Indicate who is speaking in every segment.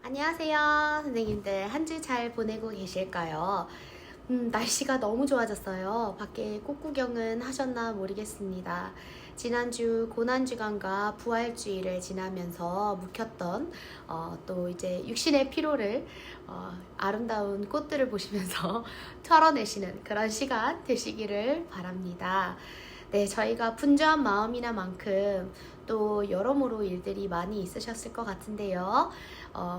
Speaker 1: 안녕하세요, 선생님들. 한 주 잘 보내고 계실까요? 날씨가 너무 좋아졌어요. 밖에 꽃구경은 하셨나 모르겠습니다. 지난주 고난주간과 부활주의를 지나면서 묵혔던 또 이제 육신의 피로를 아름다운 꽃들을 보시면서 털어내시는 그런 시간 되시기를 바랍니다. 네, 저희가 분주한 마음이나 만큼 또 여러모로 일들이 많이 있으셨을 것 같은데요.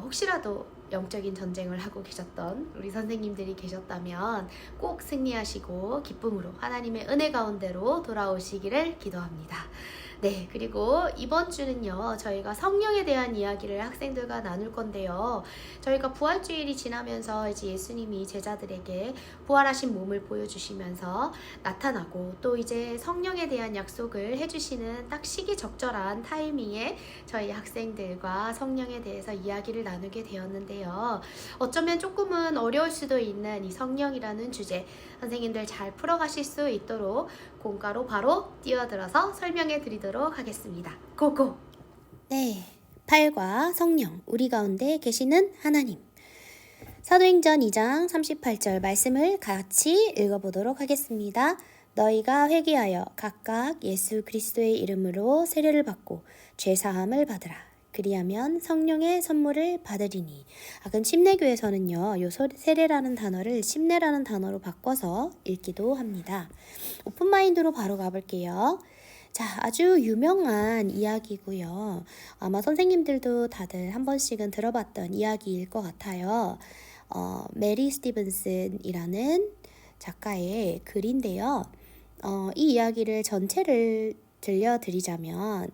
Speaker 1: 혹시라도 영적인 전쟁을 하고 계셨던 우리 선생님들이 계셨다면 꼭 승리하시고 기쁨으로 하나님의 은혜 가운데로 돌아오시기를 기도합니다. 네, 그리고 이번 주는요, 저희가 성령에 대한 이야기를 학생들과 나눌 건데요. 저희가 부활주일이 지나면서 이제 예수님이 제자들에게 부활하신 몸을 보여주시면서 나타나고 또 이제 성령에 대한 약속을 해주시는 딱 시기적절한 타이밍에 저희 학생들과 성령에 대해서 이야기를 나누게 되었는데요. 어쩌면 조금은 어려울 수도 있는 이 성령이라는 주제, 선생님들 잘 풀어가실 수 있도록 공과로 바로 뛰어들어서 설명해 드리도록 하겠습니다. 고고! 네, 팔과 성령, 우리 가운데 계시는 하나님. 사도행전 2장 38절 말씀을 같이 읽어보도록 하겠습니다. 너희가 회개하여 각각 예수 그리스도의 이름으로 세례를 받고 죄사함을 받으라. 그리하면 성령의 선물을 받으리니. 침례교에서는요, 요 세례라는 단어를 심례라는 단어로 바꿔서 읽기도 합니다. 오픈마인드로 바로 가볼게요. 자, 아주 유명한 이야기고요. 아마 선생님들도 다들 한 번씩은 들어봤던 이야기일 것 같아요. 메리 스티븐슨이라는 작가의 글인데요. 이 이야기를 전체를 들려드리자면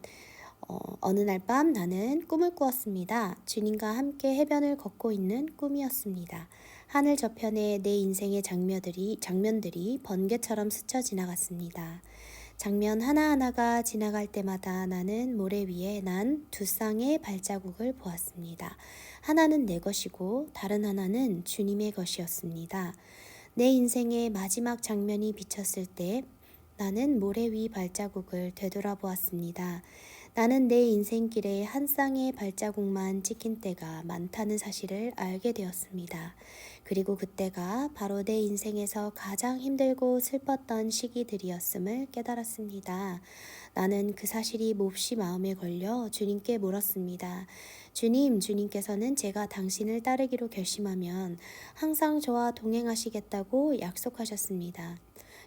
Speaker 1: 어느 날 밤 나는 꿈을 꾸었습니다. 주님과 함께 해변을 걷고 있는 꿈이었습니다. 하늘 저편에 내 인생의 장면들이 번개처럼 스쳐 지나갔습니다. 장면 하나하나가 지나갈 때마다 나는 모래 위에 난 두 쌍의 발자국을 보았습니다. 하나는 내 것이고 다른 하나는 주님의 것이었습니다. 내 인생의 마지막 장면이 비쳤을 때 나는 모래 위 발자국을 되돌아보았습니다. 나는 내 인생길에 한 쌍의 발자국만 찍힌 때가 많다는 사실을 알게 되었습니다. 그리고 그때가 바로 내 인생에서 가장 힘들고 슬펐던 시기들이었음을 깨달았습니다. 나는 그 사실이 몹시 마음에 걸려 주님께 물었습니다. 주님께서는 제가 당신을 따르기로 결심하면 항상 저와 동행하시겠다고 약속하셨습니다.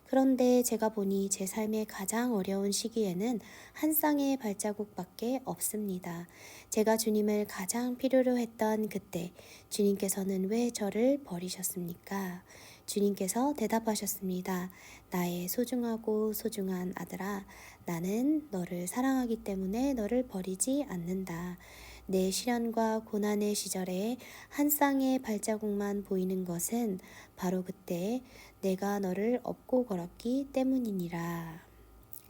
Speaker 1: 그런데 제가 보니 제 삶의 가장 어려운 시기에는 한 쌍의 발자국밖에 없습니다. 제가 주님을 가장 필요로 했던 그때 주님께서는 왜 저를 버리셨습니까? 주님께서 대답하셨습니다. 나의 소중하고 소중한 아들아, 나는 너를 사랑하기 때문에 너를 버리지 않는다. 내 시련과 고난의 시절에 한 쌍의 발자국만 보이는 것은 바로 그때 내가 너를 업고 걸었기 때문이니라.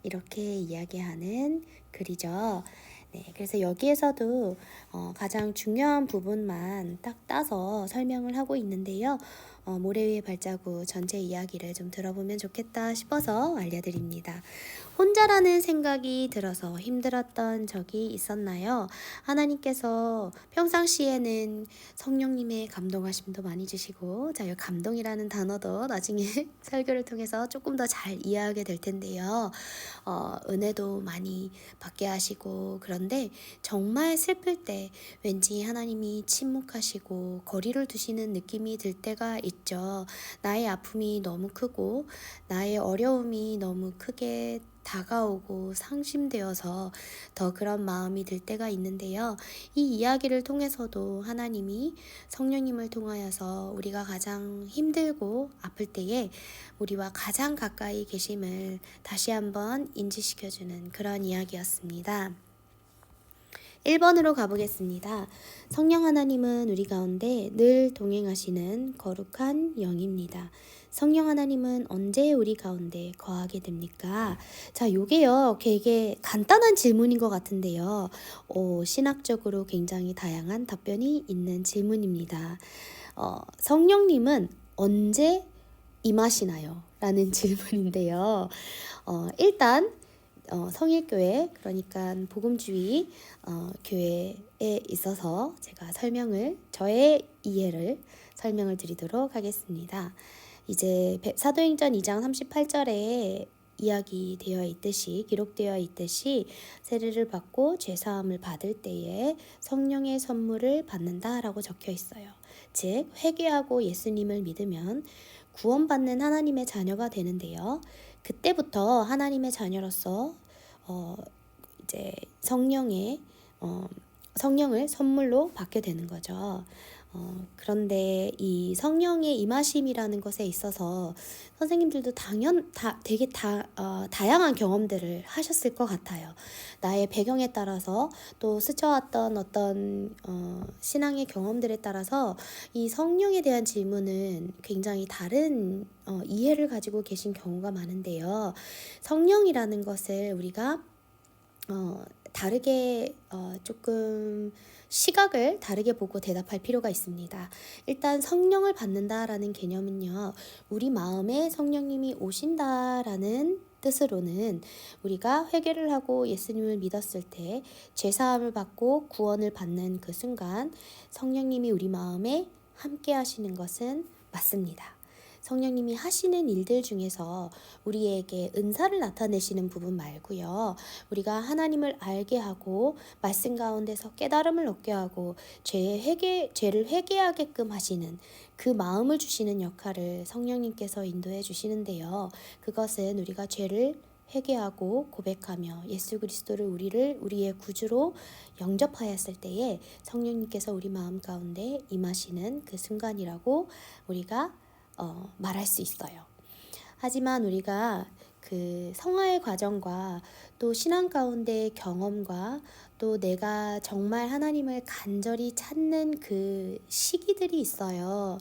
Speaker 1: 이렇게 이야기하는 글이죠. 네, 그래서 여기에서도 가장 중요한 부분만 딱 따서 설명을 하고 있는데요. 모래 위의 발자국 전체 이야기를 좀 들어보면 좋겠다 싶어서 알려드립니다. 혼자라는 생각이 들어서 힘들었던 적이 있었나요? 하나님께서 평상시에는 성령님의 감동하심도 많이 주시고, 자, 이 감동이라는 단어도 나중에 설교를 통해서 조금 더 잘 이해하게 될 텐데요. 은혜도 많이 받게 하시고, 그런데 정말 슬플 때 왠지 하나님이 침묵하시고 거리를 두시는 느낌이 들 때가 있죠. 나의 아픔이 너무 크고 나의 어려움이 너무 크게 다가오고 상심되어서 더 그런 마음이 들 때가 있는데요. 이 이야기를 통해서도 하나님이 성령님을 통하여서 우리가 가장 힘들고 아플 때에 우리와 가장 가까이 계심을 다시 한번 인지시켜주는 그런 이야기였습니다. 1번으로 가보겠습니다. 성령 하나님은 우리 가운데 늘 동행하시는 거룩한 영입니다. 성령 하나님은 언제 우리 가운데 거하게 됩니까? 자, 요게요, 되게 간단한 질문인 것 같은데요. 신학적으로 굉장히 다양한 답변이 있는 질문입니다. 성령님은 언제 임하시나요? 라는 질문인데요. 일단 성일교회, 그러니까 복음주의 교회에 있어서 제가 저의 이해를 설명을 드리도록 하겠습니다. 이제 사도행전 2장 38절에 기록되어 있듯이 세례를 받고 죄사함을 받을 때에 성령의 선물을 받는다라고 적혀 있어요. 즉 회개하고 예수님을 믿으면 구원받는 하나님의 자녀가 되는데요. 그때부터 하나님의 자녀로서 이제 성령을 선물로 받게 되는 거죠. 그런데 이 성령의 임하심이라는 것에 있어서 선생님들도 되게 다양한 경험들을 하셨을 것 같아요. 나의 배경에 따라서 또 스쳐왔던 어떤 신앙의 경험들에 따라서 이 성령에 대한 질문은 굉장히 다른 이해를 가지고 계신 경우가 많은데요. 성령이라는 것을 우리가 다르게 조금 시각을 다르게 보고 대답할 필요가 있습니다. 일단 성령을 받는다라는 개념은요, 우리 마음에 성령님이 오신다라는 뜻으로는 우리가 회개를 하고 예수님을 믿었을 때 죄사함을 받고 구원을 받는 그 순간 성령님이 우리 마음에 함께 하시는 것은 맞습니다. 성령님이 하시는 일들 중에서 우리에게 은사를 나타내시는 부분 말고요. 우리가 하나님을 알게 하고 말씀 가운데서 깨달음을 얻게 하고 죄를 회개하게끔 하시는 그 마음을 주시는 역할을 성령님께서 인도해 주시는데요. 그것은 우리가 죄를 회개하고 고백하며 예수 그리스도를 우리의 구주로 영접하였을 때에 성령님께서 우리 마음 가운데 임하시는 그 순간이라고 우리가 말할 수 있어요. 하지만 우리가 그 성화의 과정과 또 신앙 가운데의 경험과 또 내가 정말 하나님을 간절히 찾는 그 시기들이 있어요.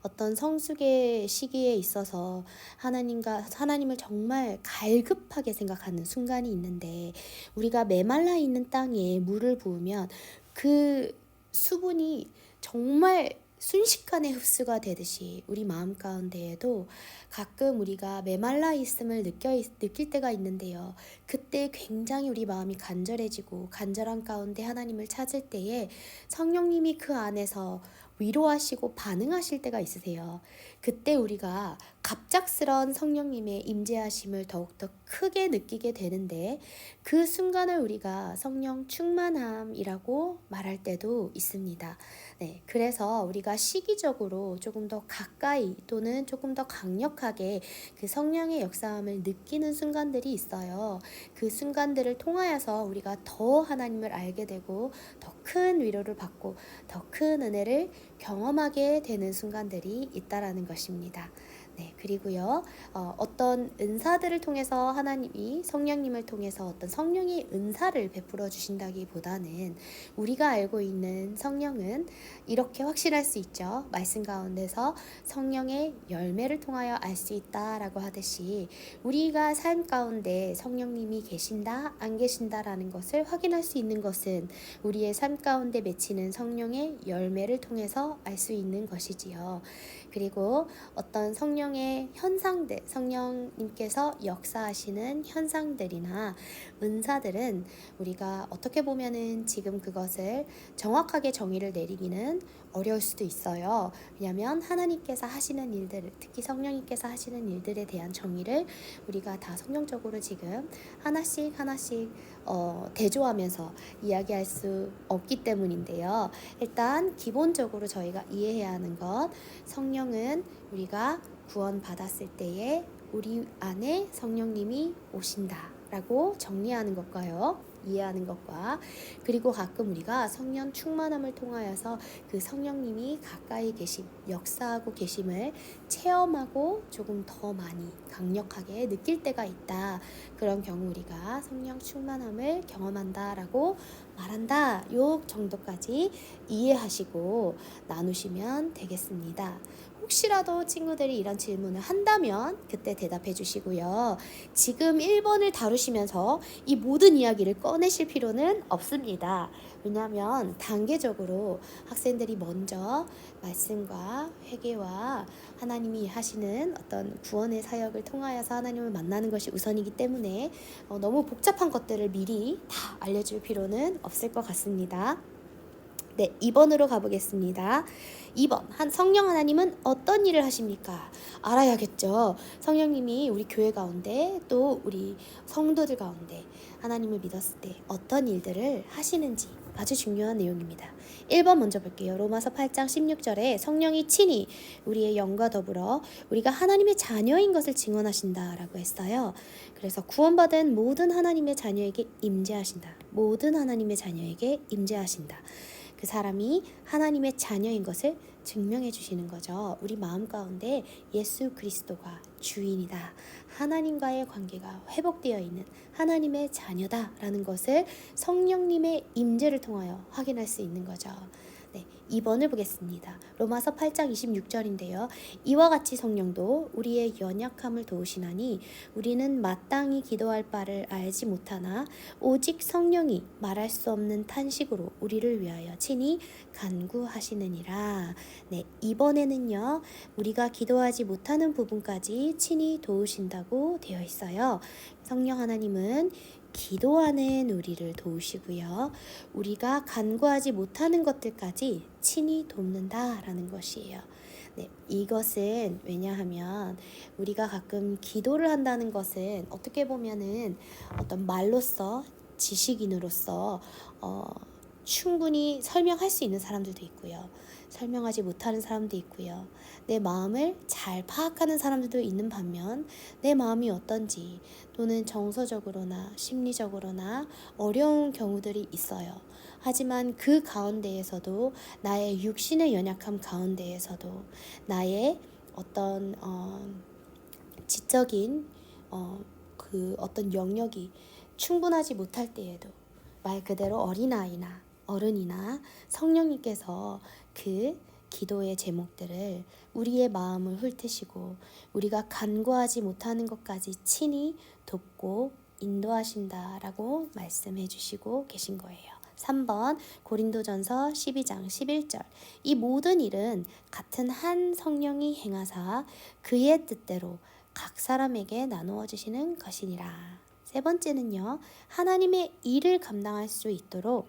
Speaker 1: 어떤 성숙의 시기에 있어서 하나님을 정말 갈급하게 생각하는 순간이 있는데, 우리가 메말라 있는 땅에 물을 부으면 그 수분이 정말 순식간에 흡수가 되듯이 우리 마음 가운데에도 가끔 우리가 메말라 있음을 느낄 때가 있는데요. 그때 굉장히 우리 마음이 간절해지고 간절한 가운데 하나님을 찾을 때에 성령님이 그 안에서 위로하시고 반응하실 때가 있으세요. 그때 우리가 갑작스러운 성령님의 임재하심을 더욱더 크게 느끼게 되는데, 그 순간을 우리가 성령 충만함이라고 말할 때도 있습니다. 네, 그래서 우리가 시기적으로 조금 더 가까이 또는 조금 더 강력하게 그 성령의 역사함을 느끼는 순간들이 있어요. 그 순간들을 통하여서 우리가 더 하나님을 알게 되고 더 큰 위로를 받고 더 큰 은혜를 경험하게 되는 순간들이 있다라는 것입니다. 네, 그리고요, 어떤 은사들을 통해서 성령님을 통해서 어떤 성령의 은사를 베풀어 주신다기보다는 우리가 알고 있는 성령은 이렇게 확신할 수 있죠. 말씀 가운데서 성령의 열매를 통하여 알 수 있다라고 하듯이 우리가 삶 가운데 성령님이 계신다, 안 계신다라는 것을 확인할 수 있는 것은 우리의 삶 가운데 맺히는 성령의 열매를 통해서 알 수 있는 것이지요. 그리고 어떤 성령의 현상들, 성령님께서 역사하시는 현상들이나 은사들은 우리가 어떻게 보면은 지금 그것을 정확하게 정의를 내리기는 어려울 수도 있어요. 왜냐하면 하나님께서 하시는 일들, 특히 성령님께서 하시는 일들에 대한 정의를 우리가 다 성경적으로 지금 하나씩 대조하면서 이야기할 수 없기 때문인데요. 일단 기본적으로 저희가 이해해야 하는 것, 성령은 우리가 구원받았을 때에 우리 안에 성령님이 오신다라고 정리하는 것과요. 이해하는 것과, 그리고 가끔 우리가 성령 충만함을 통하여서 그 성령님이 가까이 역사하고 계심을 체험하고 조금 더 많이 강력하게 느낄 때가 있다. 그런 경우 우리가 성령 충만함을 경험한다라고 말한다. 요 정도까지 이해하시고 나누시면 되겠습니다. 혹시라도 친구들이 이런 질문을 한다면 그때 대답해 주시고요. 지금 1번을 다루시면서 이 모든 이야기를 꺼내실 필요는 없습니다. 왜냐하면 단계적으로 학생들이 먼저 말씀과 회개와 하나님이 하시는 어떤 구원의 사역을 통하여서 하나님을 만나는 것이 우선이기 때문에 너무 복잡한 것들을 미리 다 알려줄 필요는 없을 것 같습니다. 네, 2번으로 가보겠습니다. 2번, 성령 하나님은 어떤 일을 하십니까? 알아야겠죠. 성령님이 우리 교회 가운데 또 우리 성도들 가운데 하나님을 믿었을 때 어떤 일들을 하시는지 아주 중요한 내용입니다. 1번 먼저 볼게요. 로마서 8장 16절에 성령이 친히 우리의 영과 더불어 우리가 하나님의 자녀인 것을 증언하신다라고 했어요. 그래서 구원받은 모든 하나님의 자녀에게 임재하신다. 모든 하나님의 자녀에게 임재하신다. 그 사람이 하나님의 자녀인 것을 증명해 주시는 거죠. 우리 마음 가운데 예수 그리스도가 주인이다. 하나님과의 관계가 회복되어 있는 하나님의 자녀다라는 것을 성령님의 임재를 통하여 확인할 수 있는 거죠. 네, 2번을 보겠습니다. 로마서 8장 26절인데요. 이와 같이 성령도 우리의 연약함을 도우시나니 우리는 마땅히 기도할 바를 알지 못하나 오직 성령이 말할 수 없는 탄식으로 우리를 위하여 친히 간구하시느니라. 네, 이번에는요. 우리가 기도하지 못하는 부분까지 친히 도우신다고 되어 있어요. 성령 하나님은 기도하는 우리를 도우시고요. 우리가 간구하지 못하는 것들까지 친히 돕는다라는 것이에요. 네, 이것은 왜냐하면 우리가 가끔 기도를 한다는 것은 어떻게 보면은 어떤 말로써 지식인으로서 충분히 설명할 수 있는 사람들도 있고요. 설명하지 못하는 사람도 있고요. 내 마음을 잘 파악하는 사람들도 있는 반면 내 마음이 어떤지 또는 정서적으로나 심리적으로나 어려운 경우들이 있어요. 하지만 그 가운데에서도 나의 육신의 연약함 가운데에서도 나의 어떤 지적인 그 어떤 영역이 충분하지 못할 때에도 말 그대로 어린아이나 어른이나 성령님께서 그 기도의 제목들을 우리의 마음을 훑으시고 우리가 간구하지 못하는 것까지 친히 돕고 인도하신다라고 말씀해 주시고 계신 거예요. 3번 고린도전서 12장 11절 이 모든 일은 같은 한 성령이 행하사 그의 뜻대로 각 사람에게 나누어 주시는 것이니라. 세 번째는요. 하나님의 일을 감당할 수 있도록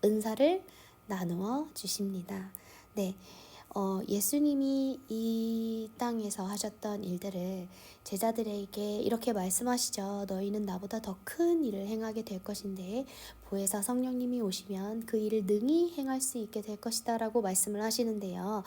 Speaker 1: 은사를 나누어 주십니다. 네, 예수님이 이 땅에서 하셨던 일들을 제자들에게 이렇게 말씀하시죠. 너희는 나보다 더 큰 일을 행하게 될 것인데 보혜사 성령님이 오시면 그 일을 능히 행할 수 있게 될 것이다 라고 말씀을 하시는데요.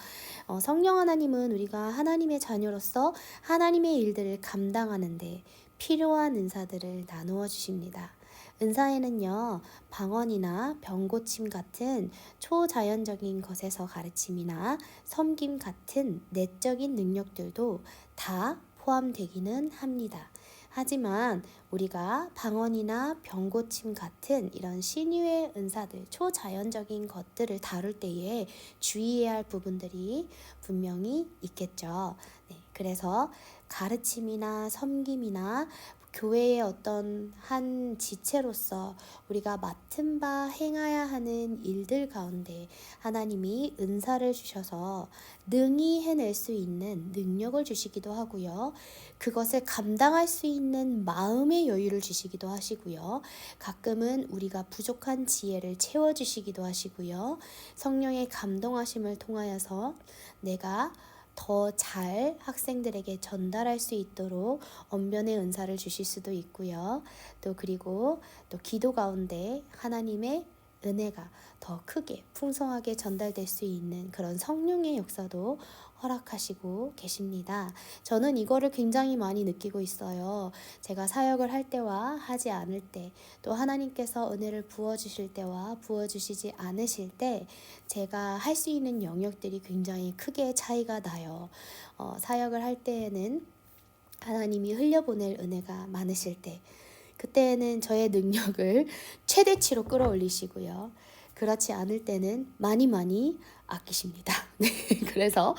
Speaker 1: 성령 하나님은 우리가 하나님의 자녀로서 하나님의 일들을 감당하는데 필요한 은사들을 나누어 주십니다. 은사에는요, 방언이나 병고침 같은 초자연적인 것에서 가르침이나 섬김 같은 내적인 능력들도 다 포함되기는 합니다. 하지만 우리가 방언이나 병고침 같은 이런 신유의 은사들, 초자연적인 것들을 다룰 때에 주의해야 할 부분들이 분명히 있겠죠. 네, 그래서 가르침이나 섬김이나 교회의 어떤 한 지체로서 우리가 맡은 바 행해야 하는 일들 가운데 하나님이 은사를 주셔서 능히 해낼 수 있는 능력을 주시기도 하고요. 그것을 감당할 수 있는 마음의 여유를 주시기도 하시고요. 가끔은 우리가 부족한 지혜를 채워주시기도 하시고요. 성령의 감동하심을 통하여서 내가 더 잘 학생들에게 전달할 수 있도록 언변의 은사를 주실 수도 있고요. 그리고 기도 가운데 하나님의 은혜가 더 크게 풍성하게 전달될 수 있는 그런 성령의 역사도 허락하시고 계십니다. 저는 이거를 굉장히 많이 느끼고 있어요. 제가 사역을 할 때와 하지 않을 때, 또 하나님께서 은혜를 부어주실 때와 부어주시지 않으실 때 제가 할 수 있는 영역들이 굉장히 크게 차이가 나요. 사역을 할 때에는 하나님이 흘려보낼 은혜가 많으실 때 그때는 저의 능력을 최대치로 끌어올리시고요. 그렇지 않을 때는 많이 많이 아끼십니다. 네, 그래서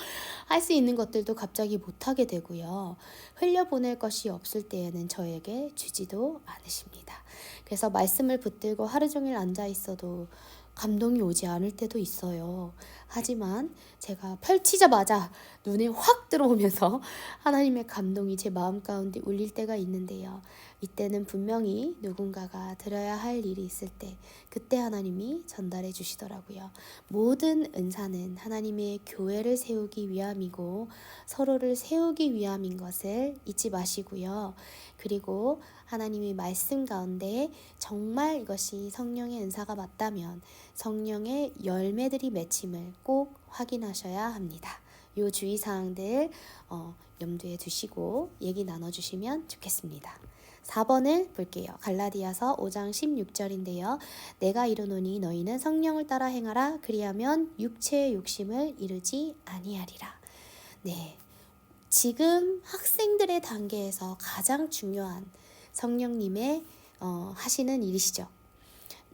Speaker 1: 할 수 있는 것들도 갑자기 못하게 되고요. 흘려보낼 것이 없을 때에는 저에게 주지도 않으십니다. 그래서 말씀을 붙들고 하루 종일 앉아 있어도 감동이 오지 않을 때도 있어요. 하지만 제가 펼치자마자 눈에 확 들어오면서 하나님의 감동이 제 마음 가운데 울릴 때가 있는데요. 이때는 분명히 누군가가 들어야 할 일이 있을 때 그때 하나님이 전달해 주시더라고요. 모든 은사는 하나님의 교회를 세우기 위함이고 서로를 세우기 위함인 것을 잊지 마시고요. 그리고 하나님의 말씀 가운데 정말 이것이 성령의 은사가 맞다면 성령의 열매들이 맺힘을 꼭 확인하셔야 합니다. 요 주의사항들 염두에 두시고 얘기 나눠주시면 좋겠습니다. 4번을 볼게요. 갈라디아서 5장 16절인데요. 내가 이르노니 너희는 성령을 따라 행하라. 그리하면 육체의 욕심을 이루지 아니하리라. 네, 지금 학생들의 단계에서 가장 중요한 성령님의 하시는 일이시죠.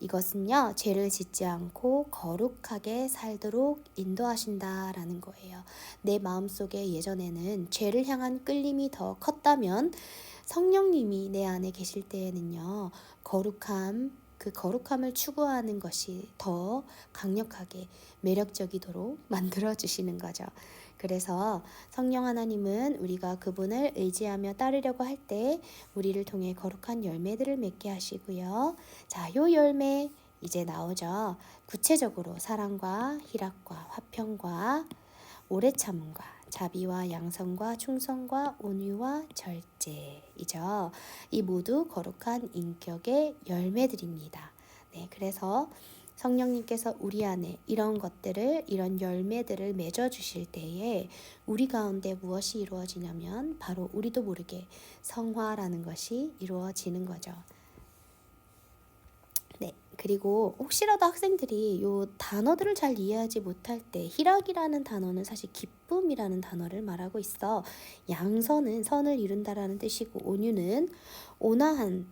Speaker 1: 이것은요, 죄를 짓지 않고 거룩하게 살도록 인도하신다라는 거예요. 내 마음속에 예전에는 죄를 향한 끌림이 더 컸다면 성령님이 내 안에 계실 때에는요, 그 거룩함을 추구하는 것이 더 강력하게 매력적이도록 만들어 주시는 거죠. 그래서 성령 하나님은 우리가 그분을 의지하며 따르려고 할 때 우리를 통해 거룩한 열매들을 맺게 하시고요. 자, 요 열매 이제 나오죠. 구체적으로 사랑과 희락과 화평과 오래 참음과 자비와 양선과 충성과 온유와 절제이죠. 이 모두 거룩한 인격의 열매들입니다. 네, 그래서 성령님께서 우리 안에 이런 것들을, 이런 열매들을 맺어주실 때에 우리 가운데 무엇이 이루어지냐면 바로 우리도 모르게 성화라는 것이 이루어지는 거죠. 네, 그리고 혹시라도 학생들이 요 단어들을 잘 이해하지 못할 때 희락이라는 단어는 사실 기쁨이라는 단어를 말하고 있어. 양선은 선을 이룬다라는 뜻이고 온유는 온화한,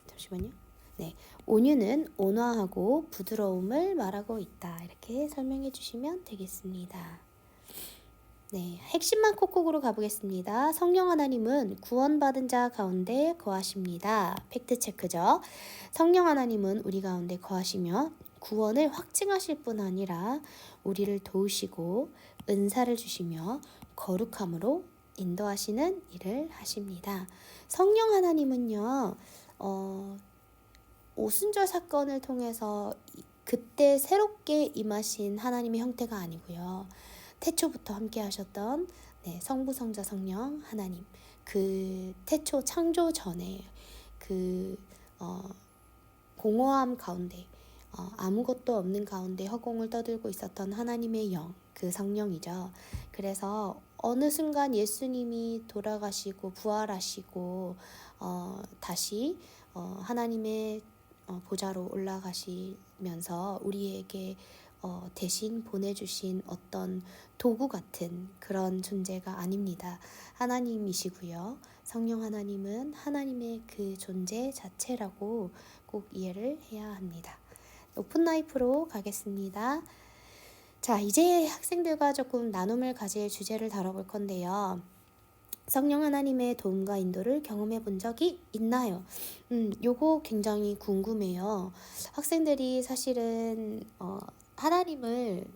Speaker 1: 잠시만요. 네, 온유는 온화하고 부드러움을 말하고 있다. 이렇게 설명해 주시면 되겠습니다. 네, 핵심만 콕콕으로 가보겠습니다. 성령 하나님은 구원받은 자 가운데 거하십니다. 팩트 체크죠. 성령 하나님은 우리 가운데 거하시며 구원을 확증하실 뿐 아니라 우리를 도우시고 은사를 주시며 거룩함으로 인도하시는 일을 하십니다. 성령 하나님은요, 오순절 사건을 통해서 그때 새롭게 임하신 하나님의 형태가 아니고요. 태초부터 함께 하셨던 성부, 성자, 성령 하나님, 그 태초 창조 전에 그 공허함 가운데 아무것도 없는 가운데 허공을 떠들고 있었던 하나님의 영, 그 성령이죠. 그래서 어느 순간 예수님이 돌아가시고 부활하시고 다시 하나님의 보좌로 올라가시면서 우리에게 대신 보내주신 어떤 도구 같은 그런 존재가 아닙니다. 하나님이시고요. 성령 하나님은 하나님의 그 존재 자체라고 꼭 이해를 해야 합니다. 오픈 라이프로 가겠습니다. 자, 이제 학생들과 조금 나눔을 가질 주제를 다뤄볼 건데요. 성령 하나님의 도움과 인도를 경험해 본 적이 있나요? 요거 굉장히 궁금해요. 학생들이 사실은 하나님을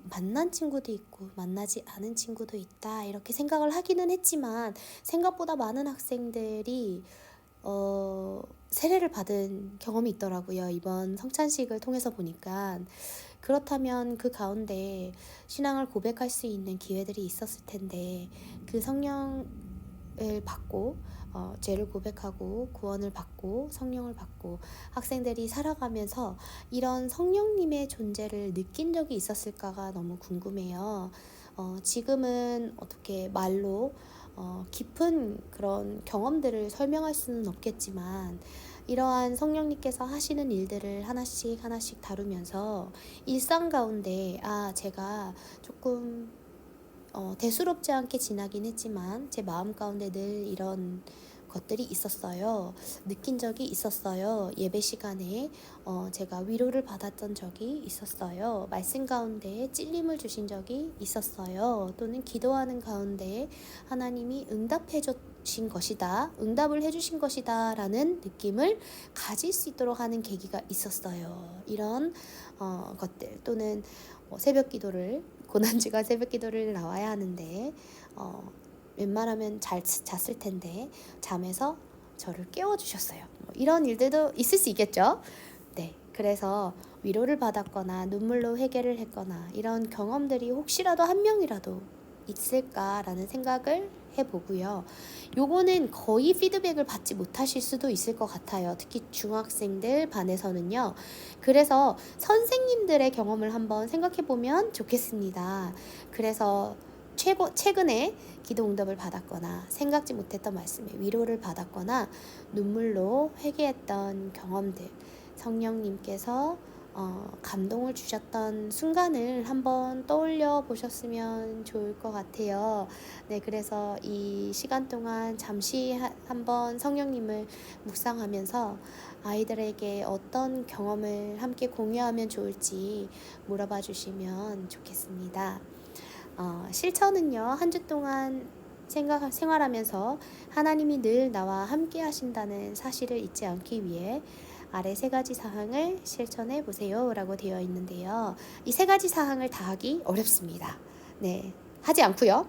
Speaker 1: 만난 친구도 있고 만나지 않은 친구도 있다 이렇게 생각을 하기는 했지만 생각보다 많은 학생들이 세례를 받은 경험이 있더라고요. 이번 성찬식을 통해서 보니까. 그렇다면 그 가운데 신앙을 고백할 수 있는 기회들이 있었을 텐데 그 성령을 받고 죄를 고백하고 구원을 받고 성령을 받고 학생들이 살아가면서 이런 성령님의 존재를 느낀 적이 있었을까가 너무 궁금해요. 지금은 어떻게 말로 깊은 그런 경험들을 설명할 수는 없겠지만 이러한 성령님께서 하시는 일들을 하나씩 하나씩 다루면서 일상 가운데 제가 조금 대수롭지 않게 지나긴 했지만 제 마음 가운데 늘 이런 것들이 있었어요. 느낀 적이 있었어요. 예배 시간에 제가 위로를 받았던 적이 있었어요. 말씀 가운데 찔림을 주신 적이 있었어요. 또는 기도하는 가운데 하나님이 응답해 주신 것이다, 응답을 해주신 것이다 라는 느낌을 가질 수 있도록 하는 계기가 있었어요. 이런 것들, 또는 새벽 기도를, 고난주가 새벽 기도를 나와야 하는데 웬만하면 잘 잤을 텐데 잠에서 저를 깨워주셨어요. 이런 일들도 있을 수 있겠죠. 네, 그래서 위로를 받았거나 눈물로 회개를 했거나 이런 경험들이 혹시라도 한 명이라도 있을까라는 생각을 해보고요. 요거는 거의 피드백을 받지 못하실 수도 있을 것 같아요. 특히 중학생들 반에서는요. 그래서 선생님들의 경험을 한번 생각해보면 좋겠습니다. 그래서 최근에 기도 응답을 받았거나 생각지 못했던 말씀에 위로를 받았거나 눈물로 회개했던 경험들, 성령님께서 감동을 주셨던 순간을 한번 떠올려 보셨으면 좋을 것 같아요. 네, 그래서 이 시간 동안 잠시 한번 성령님을 묵상하면서 아이들에게 어떤 경험을 함께 공유하면 좋을지 물어봐 주시면 좋겠습니다. 실천은요, 한 주 동안 생활하면서 하나님이 늘 나와 함께 하신다는 사실을 잊지 않기 위해 아래 3가지 사항을 실천해 보세요 라고 되어 있는데요. 이 3가지 사항을 다 하기 어렵습니다. 네, 하지 않고요.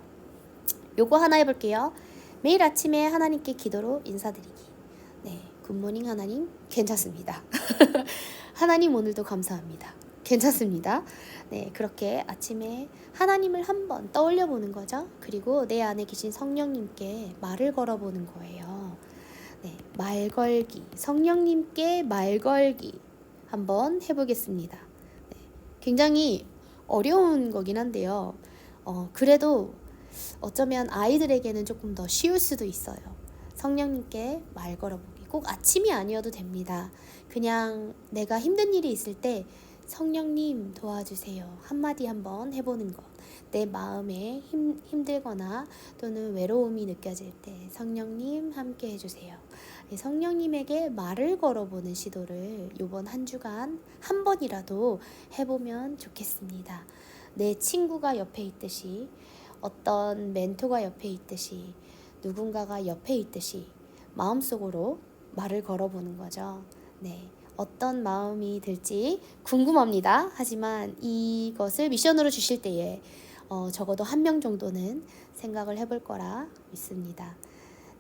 Speaker 1: 요거 하나 해볼게요. 매일 아침에 하나님께 기도로 인사드리기. 네, 굿모닝 하나님, 괜찮습니다. 하나님 오늘도 감사합니다. 괜찮습니다. 네, 그렇게 아침에 하나님을 한번 떠올려 보는 거죠. 그리고 내 안에 계신 성령님께 말을 걸어보는 거예요. 네, 말 걸기, 성령님께 말 걸기 한번 해보겠습니다. 네, 굉장히 어려운 거긴 한데요. 그래도 어쩌면 아이들에게는 조금 더 쉬울 수도 있어요. 성령님께 말 걸어보기. 꼭 아침이 아니어도 됩니다. 그냥 내가 힘든 일이 있을 때 성령님 도와주세요 한마디 한번 해보는 것. 내 마음에 힘들거나 또는 외로움이 느껴질 때 성령님 함께 해주세요. 성령님에게 말을 걸어보는 시도를 이번 한 주간 한 번이라도 해보면 좋겠습니다. 내 친구가 옆에 있듯이, 어떤 멘토가 옆에 있듯이, 누군가가 옆에 있듯이 마음속으로 말을 걸어보는 거죠. 네, 어떤 마음이 들지 궁금합니다. 하지만 이것을 미션으로 주실 때에 적어도 1명 정도는 생각을 해볼 거라 믿습니다.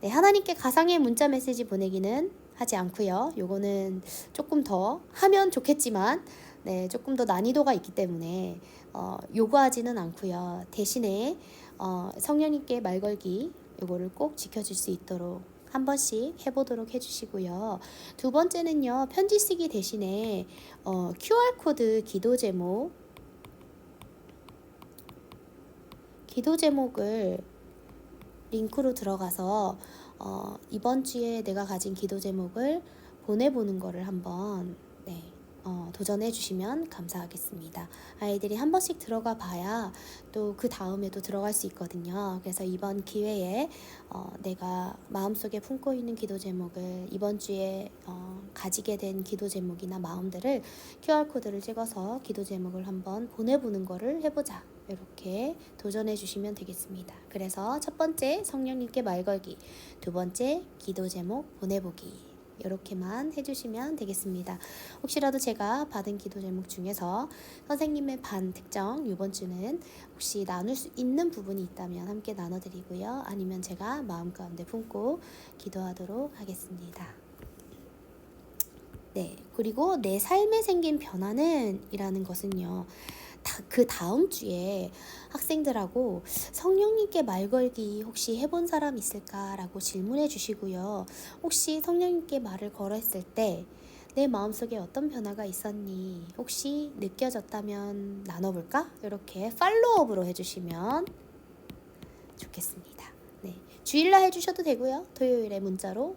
Speaker 1: 네, 하나님께 가상의 문자 메시지 보내기는 하지 않고요. 요거는 조금 더 하면 좋겠지만 네, 조금 더 난이도가 있기 때문에 요구하지는 않고요. 대신에 성령님께 말 걸기 요거를 꼭 지켜줄 수 있도록 한 번씩 해보도록 해주시고요. 2번째는요, 편지 쓰기 대신에 QR코드 기도 제목을 링크로 들어가서 이번 주에 내가 가진 기도 제목을 보내보는 거를 한번 도전해 주시면 감사하겠습니다. 아이들이 한 번씩 들어가 봐야 또 그 다음에도 들어갈 수 있거든요. 그래서 이번 기회에 내가 마음속에 품고 있는 기도 제목을, 이번 주에 가지게 된 기도 제목이나 마음들을 QR코드를 찍어서 기도 제목을 한번 보내보는 거를 해보자, 이렇게 도전해 주시면 되겠습니다. 그래서 첫 번째 성령님께 말 걸기, 2번째 기도 제목 보내보기, 이렇게만 해주시면 되겠습니다. 혹시라도 제가 받은 기도 제목 중에서 선생님의 반 특정 이번 주는 혹시 나눌 수 있는 부분이 있다면 함께 나눠드리고요. 아니면 제가 마음 가운데 품고 기도하도록 하겠습니다. 네, 그리고 내 삶에 생긴 변화는 이라는 것은요, 그 다음 주에 학생들하고 성령님께 말 걸기 혹시 해본 사람 있을까라고 질문해 주시고요. 혹시 성령님께 말을 걸었을 때 내 마음속에 어떤 변화가 있었니? 혹시 느껴졌다면 나눠볼까? 이렇게 팔로우업으로 해주시면 좋겠습니다. 네, 주일날 해주셔도 되고요. 토요일에 문자로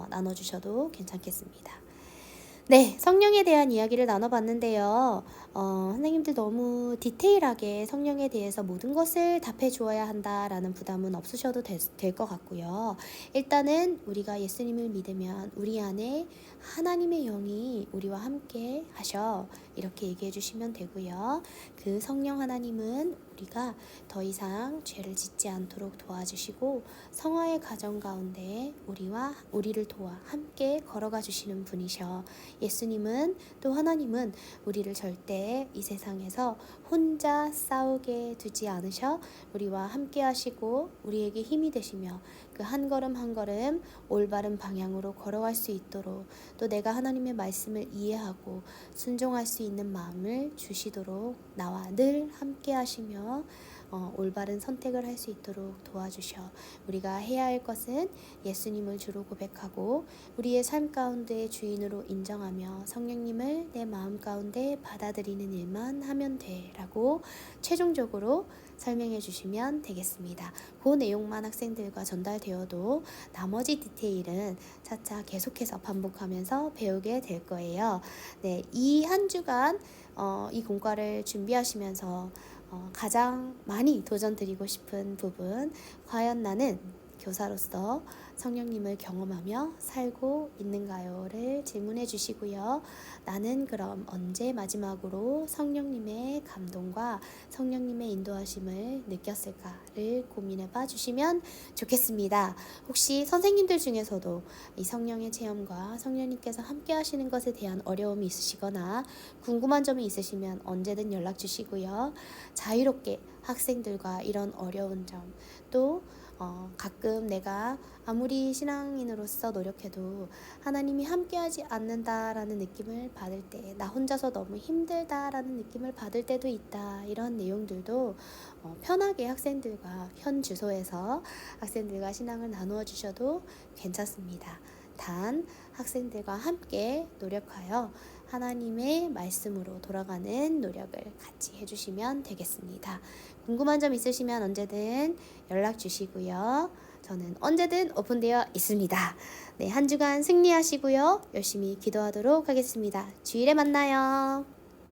Speaker 1: 나눠주셔도 괜찮겠습니다. 네, 성령에 대한 이야기를 나눠봤는데요. 선생님들 너무 디테일하게 성령에 대해서 모든 것을 답해 주어야 한다라는 부담은 없으셔도 될 것 같고요. 일단은 우리가 예수님을 믿으면 우리 안에 하나님의 영이 우리와 함께 하셔. 이렇게 얘기해 주시면 되고요. 그 성령 하나님은 우리가 더 이상 죄를 짓지 않도록 도와주시고 성화의 가정 가운데 우리를 도와 함께 걸어가 주시는 분이셔. 예수님은 또 하나님은 우리를 절대 이 세상에서 혼자 싸우게 두지 않으셔 우리와 함께 하시고 우리에게 힘이 되시며 그 한 걸음 한 걸음 올바른 방향으로 걸어갈 수 있도록 또 내가 하나님의 말씀을 이해하고 순종할 수 있는 마음을 주시도록 나와 늘 함께 하시며 올바른 선택을 할 수 있도록 도와주셔. 우리가 해야 할 것은 예수님을 주로 고백하고 우리의 삶 가운데 주인으로 인정하며 성령님을 내 마음 가운데 받아들이는 일만 하면 돼 라고 최종적으로 설명해 주시면 되겠습니다. 그 내용만 학생들과 전달되어도 나머지 디테일은 차차 계속해서 반복하면서 배우게 될 거예요. 네, 이 한 주간 이 공과를 준비하시면서 가장 많이 도전드리고 싶은 부분, 과연 나는 교사로서 성령님을 경험하며 살고 있는가요를 질문해 주시고요. 나는 그럼 언제 마지막으로 성령님의 감동과 성령님의 인도하심을 느꼈을까를 고민해 봐 주시면 좋겠습니다. 혹시 선생님들 중에서도 이 성령의 체험과 성령님께서 함께 하시는 것에 대한 어려움이 있으시거나 궁금한 점이 있으시면 언제든 연락 주시고요. 자유롭게 학생들과 이런 어려운 점, 또 가끔 내가 아무리 신앙인으로서 노력해도 하나님이 함께하지 않는다라는 느낌을 받을 때, 나 혼자서 너무 힘들다라는 느낌을 받을 때도 있다. 이런 내용들도 편하게 학생들과 현 주소에서 학생들과 신앙을 나누어 주셔도 괜찮습니다. 단 학생들과 함께 노력하여 하나님의 말씀으로 돌아가는 노력을 같이 해주시면 되겠습니다. 궁금한 점 있으시면 언제든 연락 주시고요. 저는 언제든 오픈되어 있습니다. 네, 한 주간 승리하시고요. 열심히 기도하도록 하겠습니다. 주일에 만나요.